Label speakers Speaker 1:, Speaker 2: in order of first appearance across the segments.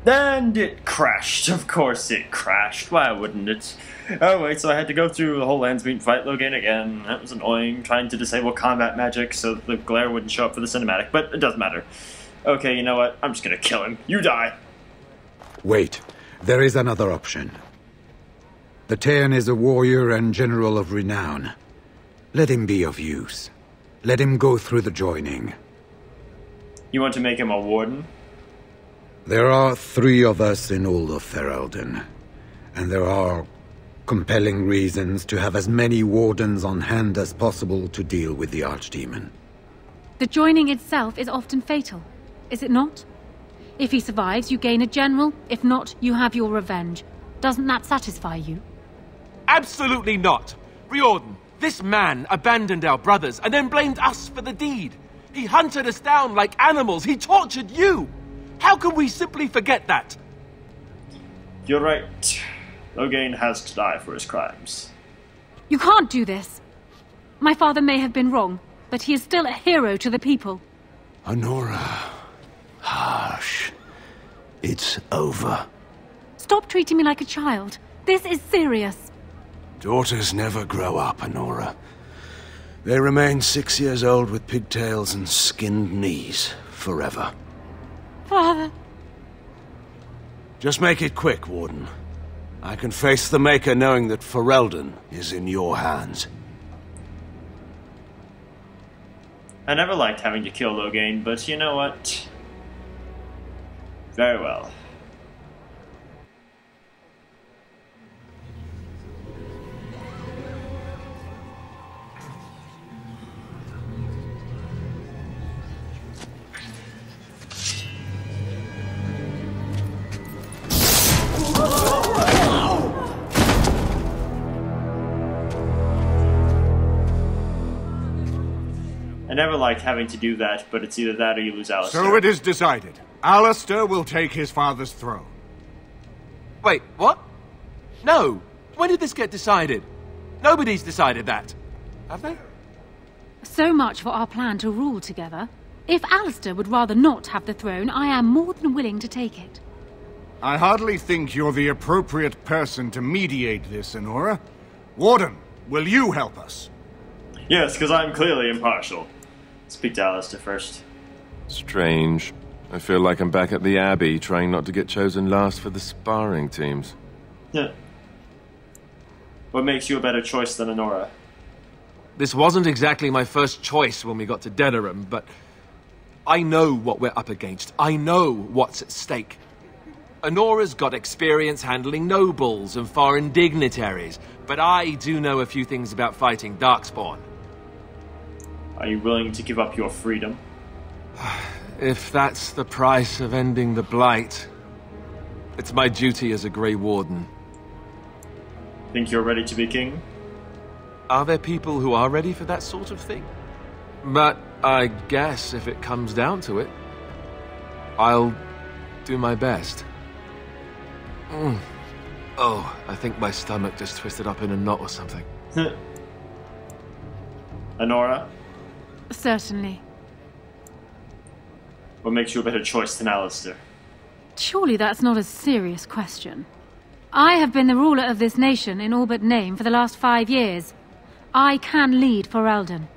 Speaker 1: And it crashed. Of course it crashed. Why wouldn't it? Oh wait, so I had to go through the whole Landsmeet fight Loghain again. That was annoying, trying to disable combat magic so the glare wouldn't show up for the cinematic, but it doesn't matter. Okay, you know what? I'm just gonna kill him. You die!
Speaker 2: Wait. There is another option. The Taion is a warrior and general of renown. Let him be of use. Let him go through the joining.
Speaker 1: You want to make him a warden?
Speaker 2: There are 3 of us in all of Ferelden, and there are compelling reasons to have as many wardens on hand as possible to deal with the Archdemon.
Speaker 3: The joining itself is often fatal, is it not? If he survives, you gain a general. If not, you have your revenge. Doesn't that satisfy you?
Speaker 4: Absolutely not! Riordan, this man abandoned our brothers and then blamed us for the deed. He hunted us down like animals. He tortured you! How can we simply forget that?
Speaker 1: You're right. Loghain has to die for his crimes.
Speaker 3: You can't do this. My father may have been wrong, but he is still a hero to the people.
Speaker 5: Anora. Hush. It's over.
Speaker 3: Stop treating me like a child. This is serious.
Speaker 5: Daughters never grow up, Anora. They remain 6 years old with pigtails and skinned knees forever.
Speaker 3: Father.
Speaker 5: Just make it quick, Warden. I can face the Maker knowing that Ferelden is in your hands.
Speaker 1: I never liked having to kill Loghain, but you know what? Very well. I never liked having to do that, but it's either that or you lose Alistair.
Speaker 6: So it is decided. Alistair will take his father's throne.
Speaker 4: Wait, what? No! When did this get decided? Nobody's decided that. Have they?
Speaker 3: So much for our plan to rule together. If Alistair would rather not have the throne, I am more than willing to take it.
Speaker 6: I hardly think you're the appropriate person to mediate this, Anora. Warden, will you help us?
Speaker 1: Yes, because I'm clearly impartial. Speak to Alistair first.
Speaker 7: Strange. I feel like I'm back at the Abbey, trying not to get chosen last for the sparring teams.
Speaker 1: Yeah. What makes you a better choice than Anora?
Speaker 4: This wasn't exactly my first choice when we got to Denerim, but I know what we're up against. I know what's at stake. Anora's got experience handling nobles and foreign dignitaries, but I do know a few things about fighting Darkspawn.
Speaker 1: Are you willing to give up your freedom?
Speaker 4: If that's the price of ending the Blight, it's my duty as a Grey Warden.
Speaker 1: Think you're ready to be king?
Speaker 4: Are there people who are ready for that sort of thing? But I guess if it comes down to it, I'll do my best. Oh, I think my stomach just twisted up in a knot or something.
Speaker 1: Anora?
Speaker 3: Certainly.
Speaker 1: What makes you a better choice than Alistair?
Speaker 3: Surely that's not a serious question. I have been the ruler of this nation in all but name for the last 5 years. I can lead Ferelden.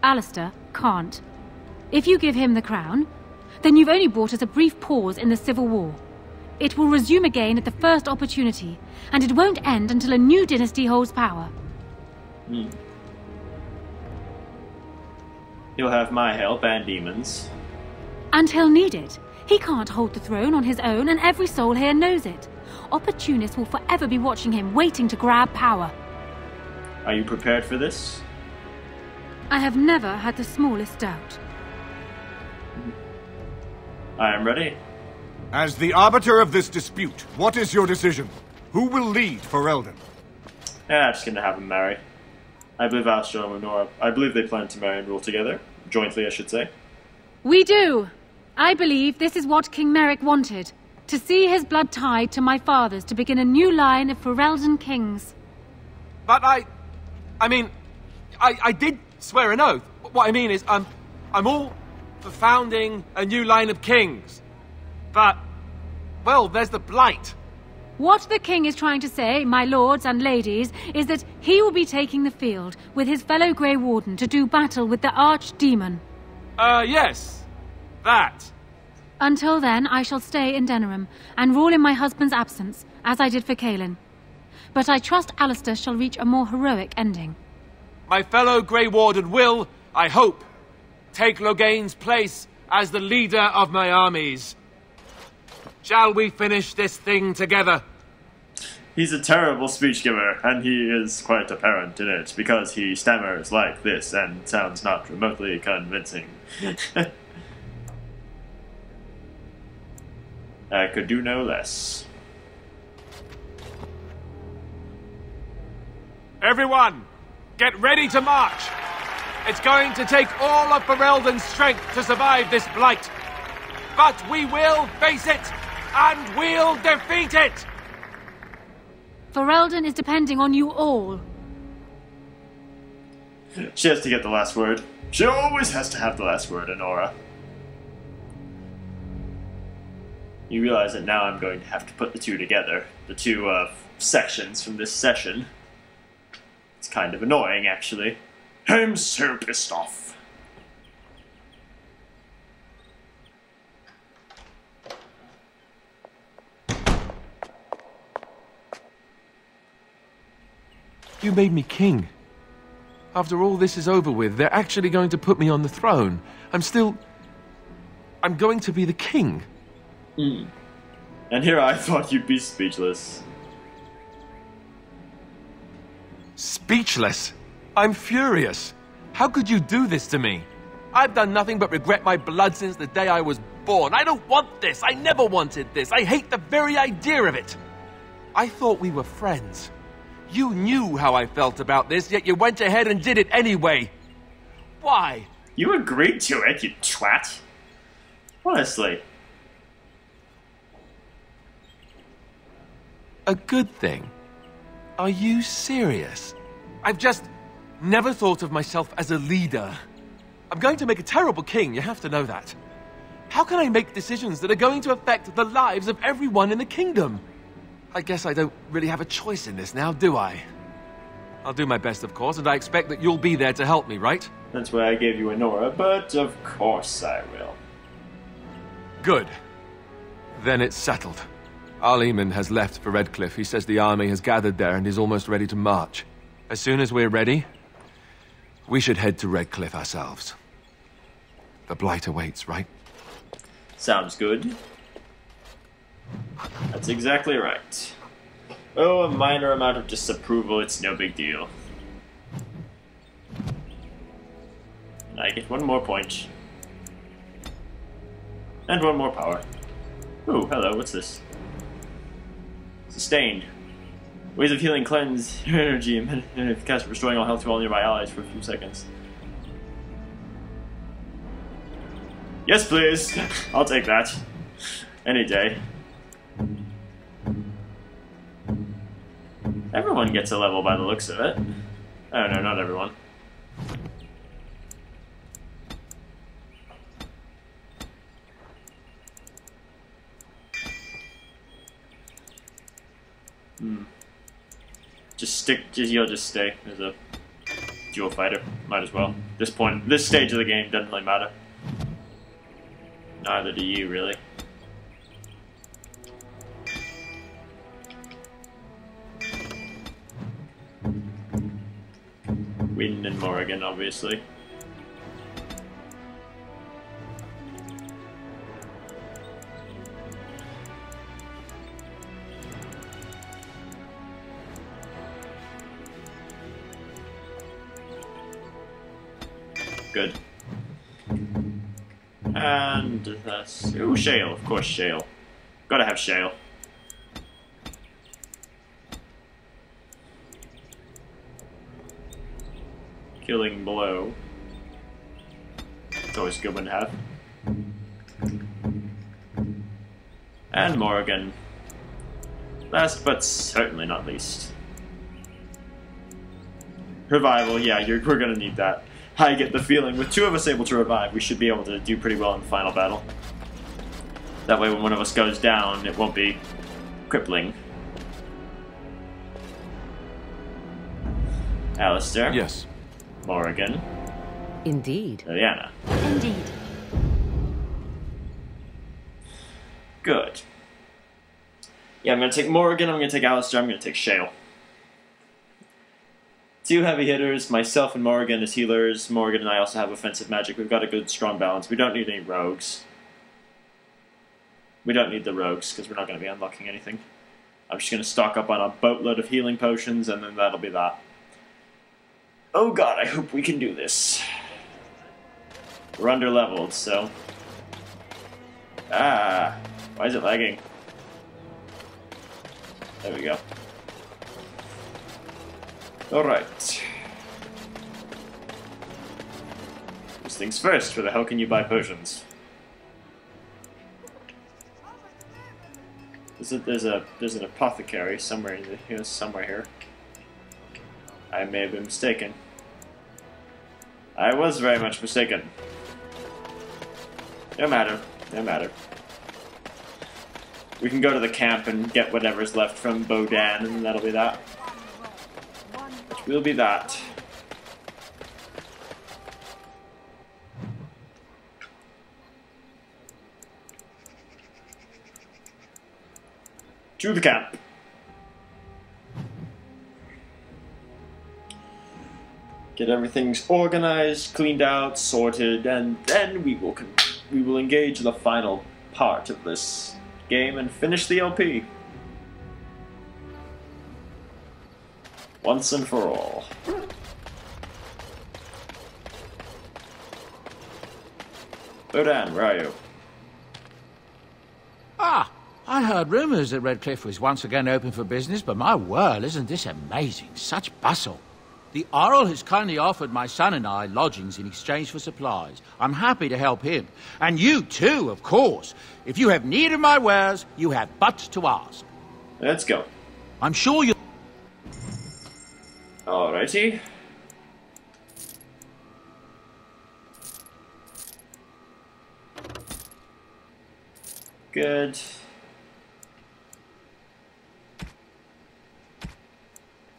Speaker 3: Alistair can't. If you give him the crown, then you've only brought us a brief pause in the Civil War. It will resume again at the first opportunity, and it won't end until a new dynasty holds power.
Speaker 1: He'll have my help and demons.
Speaker 3: And he'll need it. He can't hold the throne on his own, and every soul here knows it. Opportunists will forever be watching him, waiting to grab power.
Speaker 1: Are you prepared for this?
Speaker 3: I have never had the smallest doubt.
Speaker 1: I am ready.
Speaker 6: As the arbiter of this dispute, what is your decision? Who will lead Ferelden?
Speaker 1: I'm just gonna have them marry. I believe Alistair and Anora, I believe they plan to marry and rule together. Jointly, I should say.
Speaker 3: We do! I believe this is what King Merrick wanted. To see his blood tied to my father's to begin a new line of Ferelden kings.
Speaker 4: But I did swear an oath. What I mean is, I'm all for founding a new line of kings. But Well, there's the Blight.
Speaker 3: What the king is trying to say, my lords and ladies, is that he will be taking the field with his fellow Grey Warden to do battle with the Archdemon.
Speaker 4: Yes. That.
Speaker 3: Until then, I shall stay in Denerim and rule in my husband's absence, as I did for Kaelin. But I trust Alistair shall reach a more heroic ending.
Speaker 4: My fellow Grey Warden will, I hope, take Loghain's place as the leader of my armies. Shall we finish this thing together?
Speaker 1: He's a terrible speech giver, and he is quite apparent in it, because he stammers like this and sounds not remotely convincing. I could do no less.
Speaker 4: Everyone, get ready to march! It's going to take all of Ferelden's strength to survive this blight. But we will face it, and we'll defeat it!
Speaker 3: Ferelden is depending on you all.
Speaker 1: She has to get the last word. She always has to have the last word, Anora. You realize that now I'm going to have to put the two together. The two, sections from this session. It's kind of annoying, actually. I'm so pissed off.
Speaker 4: You made me king. After all this is over with, they're actually going to put me on the throne. I'm going to be the king.
Speaker 1: And here I thought you'd be speechless.
Speaker 4: Speechless? I'm furious. How could you do this to me? I've done nothing but regret my blood since the day I was born. I don't want this. I never wanted this. I hate the very idea of it. I thought we were friends. You knew how I felt about this, yet you went ahead and did it anyway. Why?
Speaker 1: You agreed to it, you twat. Honestly.
Speaker 4: A good thing? Are you serious? I've just never thought of myself as a leader. I'm going to make a terrible king, you have to know that. How can I make decisions that are going to affect the lives of everyone in the kingdom? I guess I don't really have a choice in this now, do I? I'll do my best, of course, and I expect that you'll be there to help me, right?
Speaker 1: That's why I gave you Anora, but of course I will.
Speaker 4: Good. Then it's settled. Arleman has left for Redcliffe. He says the army has gathered there and is almost ready to march. As soon as we're ready, we should head to Redcliffe ourselves. The Blight awaits, right?
Speaker 1: Sounds good. That's exactly right. Oh, a minor amount of disapproval, it's no big deal. And I get one more point. And one more power. Ooh, hello, what's this? Sustained. Ways of healing cleanse your energy and cast restoring all health to all nearby allies for a few seconds. Yes, please! I'll take that. Any day. Everyone gets a level by the looks of it. Oh no, not everyone. You'll just stay as a dual fighter. Might as well. This stage of the game doesn't really matter. Neither do you, really. Wynne and Morrigan, obviously. Good. And that's... Ooh, Shale. Of course, Shale. Gotta have Shale. Killing Blow. It's always a good one to have. And Morrigan. Last but certainly not least. Revival, yeah, we're gonna need that. I get the feeling with two of us able to revive, we should be able to do pretty well in the final battle. That way when one of us goes down, it won't be crippling. Alistair.
Speaker 4: Yes.
Speaker 1: Morrigan.
Speaker 8: Indeed.
Speaker 1: Liliana.
Speaker 3: Indeed.
Speaker 1: Good. Yeah, I'm gonna take Morrigan, I'm gonna take Alistair, I'm gonna take Shale. 2 heavy hitters, myself and Morrigan as healers. Morrigan and I also have offensive magic. We've got a good, strong balance. We don't need any rogues. We don't need the rogues, because we're not going to be unlocking anything. I'm just going to stock up on a boatload of healing potions, and then that'll be that. Oh god, I hope we can do this. We're under-leveled, so... Ah! Why is it lagging? There we go. Alright. First things first, where the hell can you buy potions? There's an apothecary somewhere in here, somewhere here. I may have been mistaken. I was very much mistaken. No matter. No matter. We can go to the camp and get whatever's left from Bodan, and that'll be that. Which will be that. To the camp. Get everything organized, cleaned out, sorted, and then we will engage the final part of this game and finish the LP. Once and for all. Bodan, where are you?
Speaker 9: Ah, I heard rumours that Redcliffe was once again open for business, but my word, isn't this amazing? Such bustle. The Earl has kindly offered my son and I lodgings in exchange for supplies. I'm happy to help him. And you too, of course. If you have need of my wares, you have but to ask.
Speaker 1: Let's go.
Speaker 9: I'm sure you...
Speaker 1: Alrighty. Good.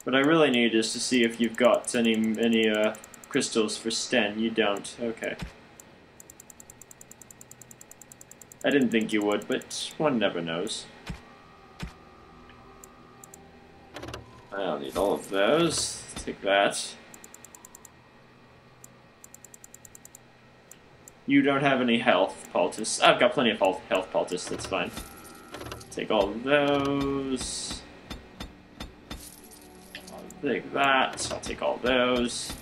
Speaker 1: What I really need is to see if you've got any crystals for Sten. You don't. Okay. I didn't think you would, but one never knows. I'll need all of those. Take that. You don't have any health, Paltus. I've got plenty of health, Paltus. That's fine. Take all of those. I'll take that. I'll take all those.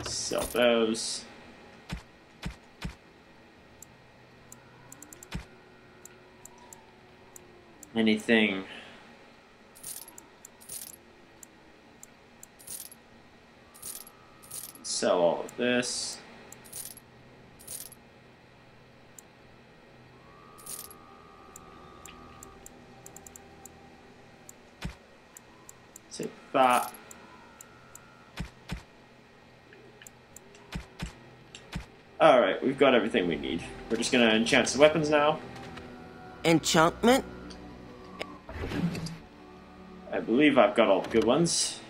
Speaker 1: Sell those. Anything. Sell all of this. Take that. Alright, we've got everything we need. We're just gonna enchant some weapons now.
Speaker 8: Enchantment?
Speaker 1: I believe I've got all the good ones.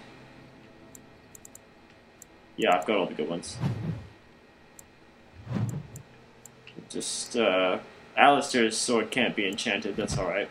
Speaker 1: Yeah, I've got all the good ones. Just, Alistair's sword can't be enchanted, that's alright.